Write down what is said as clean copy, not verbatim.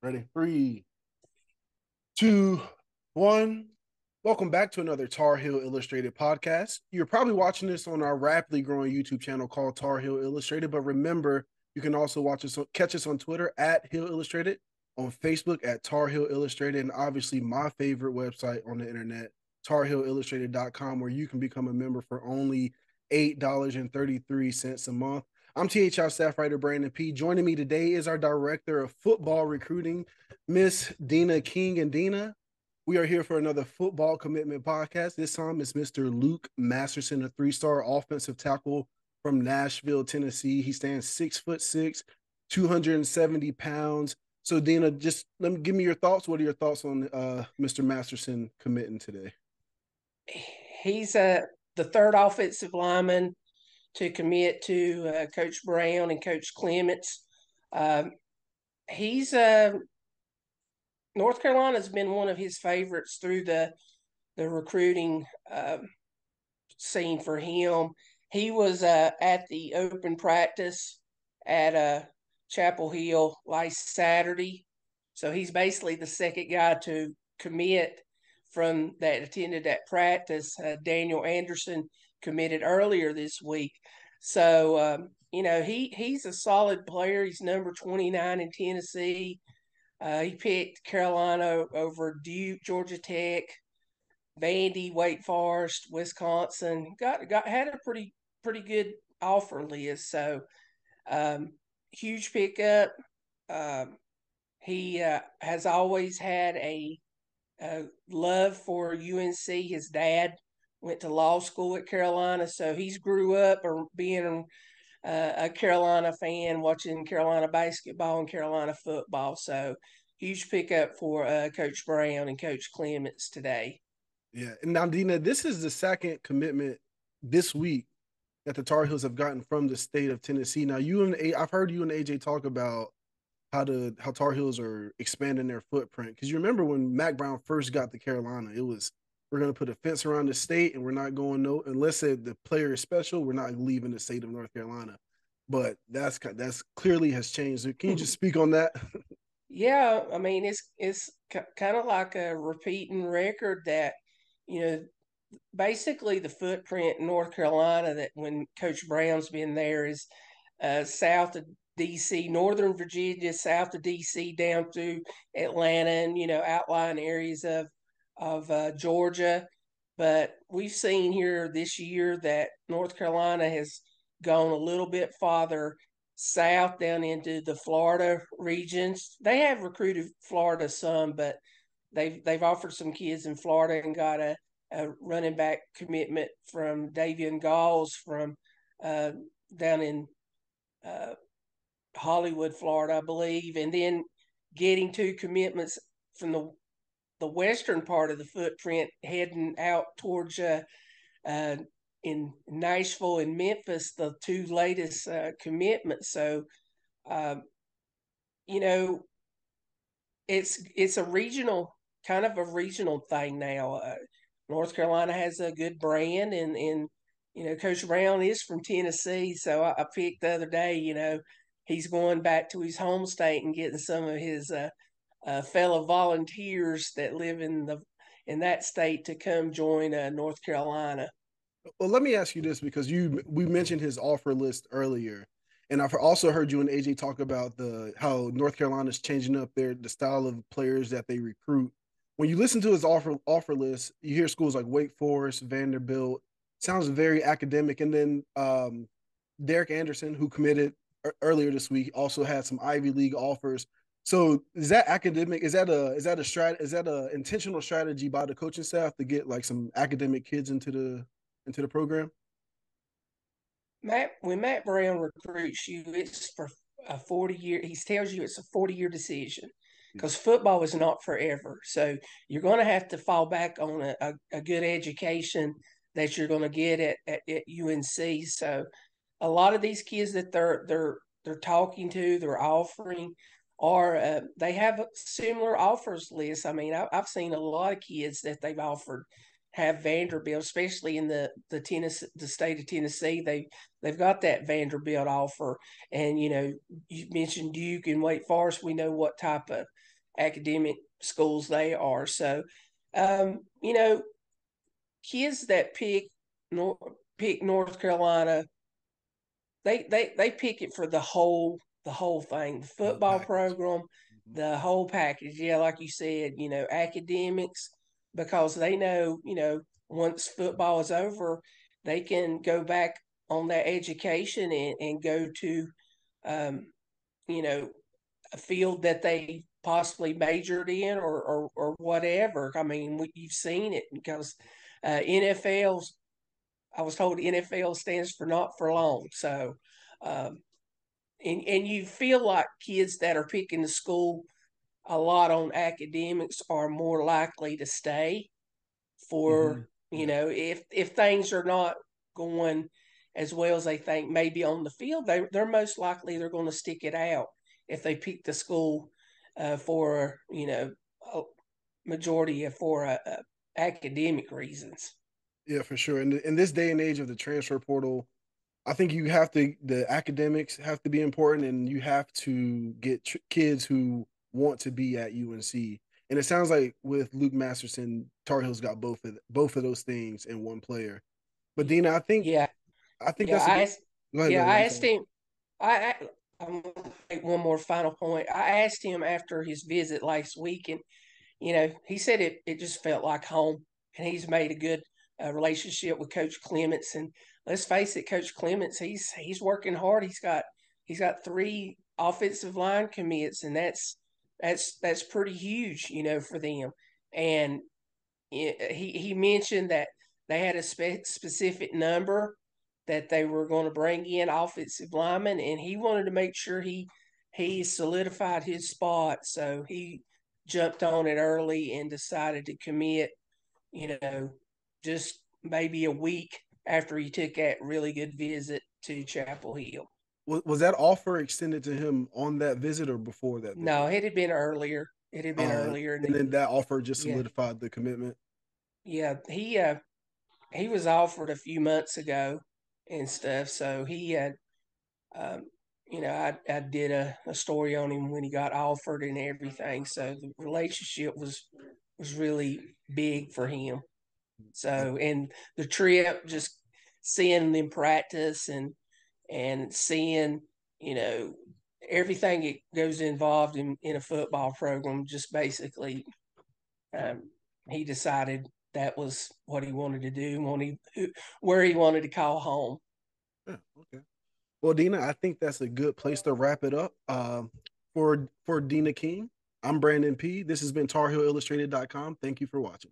Ready? Three, two, one. Welcome back to another Tar Heel Illustrated podcast. You're probably watching this on our rapidly growing YouTube channel called Tar Heel Illustrated, but remember, you can also catch us on Twitter at Heel Illustrated, on Facebook at Tar Heel Illustrated, and obviously my favorite website on the internet, tarheelillustrated.com, where you can become a member for only $8.33 a month. I'm THL staff writer Brandon P. Joining me today is our director of football recruiting, Miss Dina King. And Dina, we are here for another football commitment podcast. This time it's Mr. Luke Masterson, a three-star offensive tackle from Nashville, Tennessee. He stands 6'6", 270 pounds. So Dina, just give me your thoughts. What are your thoughts on Mr. Masterson committing today? He's the third offensive lineman to commit to Coach Brown and Coach Clements. He's North Carolina's been one of his favorites through the recruiting scene for him. He was at the open practice at Chapel Hill last Saturday, so he's basically the second guy to commit from that attended that practice. Daniel Anderson committed earlier this week, so he's a solid player. He's number 29 in Tennessee. He picked Carolina over Duke, Georgia Tech, Vandy, Wake Forest, Wisconsin. Had a pretty good offer list. So huge pickup. Um, he has always had a love for UNC. His dad went to law school at Carolina, so he's grew up or being a Carolina fan, watching Carolina basketball and Carolina football. So huge pickup for Coach Brown and Coach Clements today. Yeah, and now Dina, this is the second commitment this week that the Tar Heels have gotten from the state of Tennessee. Now, I've heard you and AJ talk about how Tar Heels are expanding their footprint, because you remember when Mac Brown first got to Carolina, it was we're going to put a fence around the state and we're not going no unless the player is special. We're not leaving the state of North Carolina, but that's clearly has changed. So can you just speak on that? Yeah, I mean it's kind of like a repeating record that you know basically the footprint in North Carolina that when Coach Brown's been there is south of DC, Northern Virginia, south of DC, down through Atlanta, and outlying areas of Georgia. But we've seen here this year that North Carolina has gone a little bit farther south down into the Florida regions. They have recruited Florida some, but they've offered some kids in Florida and got a running back commitment from Davian Galls from uh, down in uh, Hollywood, Florida, I believe, and then getting two commitments from the western part of the footprint, heading out towards uh, in Nashville and Memphis, the two latest commitments. So, um, you know, it's a regional kind of a regional thing now. North Carolina has a good brand, and Coach Brown is from Tennessee, so I picked the other day. He's going back to his home state and getting some of his fellow volunteers that live in that state to come join North Carolina. Well, let me ask you this, because we mentioned his offer list earlier, and I've also heard you and AJ talk about the how North Carolina is changing up the style of players that they recruit. When you listen to his offer list, you hear schools like Wake Forest, Vanderbilt. Sounds very academic, and then Derek Anderson, who committed earlier this week, also had some Ivy League offers. So is that academic? Is that a intentional strategy by the coaching staff to get like some academic kids into the program? When Matt Brown recruits you, it's for a 40 year. He tells you it's a 40-year decision because football is not forever. So you're going to have to fall back on a good education that you're going to get at UNC. So a lot of these kids that they're talking to, they're offering, or they have similar offers lists. I mean, I've seen a lot of kids that they've offered have Vanderbilt, especially in the Tennessee, the state of Tennessee. They've got that Vanderbilt offer, and you mentioned Duke and Wake Forest. We know what type of academic schools they are. So, kids that pick North Carolina, they pick it for the whole thing, the Whole football package. program, Mm-hmm. the whole package. Yeah, like you said, academics, because they know, once football is over, they can go back on that education and go to, um, you know, a field that they possibly majored in or whatever. I mean, you've seen it because NFL's. I was told NFL stands for not for long. So, um, and you feel like kids that are picking the school a lot on academics are more likely to stay Mm-hmm. for, Yeah. if things are not going as well as they think maybe on the field, they're most likely they're going to stick it out if they pick the school for, a majority of for academic reasons. Yeah, for sure. And in this day and age of the transfer portal, I think you have to the academics have to be important, and you have to get kids who want to be at UNC. And it sounds like with Luke Masterson, Tar Heels got both of those things in one player. But Dina, Yeah, I think yeah. that's a good. Go ahead, go ahead. I I'm asked sorry. him. I I'm gonna make one more final point. I asked him after his visit last week, and he said it just felt like home, and he's made a good relationship with Coach Clements. And let's face it, Coach Clements, he's working hard. He's got 3 offensive line commits, and that's pretty huge, for them. And he mentioned that they had a specific number that they were going to bring in offensive linemen, and he wanted to make sure he solidified his spot. So he jumped on it early and decided to commit. Just maybe a week after he took that really good visit to Chapel Hill. Was that offer extended to him on that visit or before that No, visit? it had been earlier. And And then that offer just yeah, solidified the commitment. yeah, he was offered a few months ago and stuff. So he had, um, I did a story on him when he got offered and everything. So the relationship was really big for him. Oh, So, and the trip, just seeing them practice and seeing, you know, everything that goes involved in a football program, just basically, um, he decided that was what he wanted to do, where he wanted to call home. yeah, okay. Well, Dina, I think that's a good place to wrap it up. For Dina King, I'm Brandon P. This has been TarHeelIllustrated.com. Thank you for watching.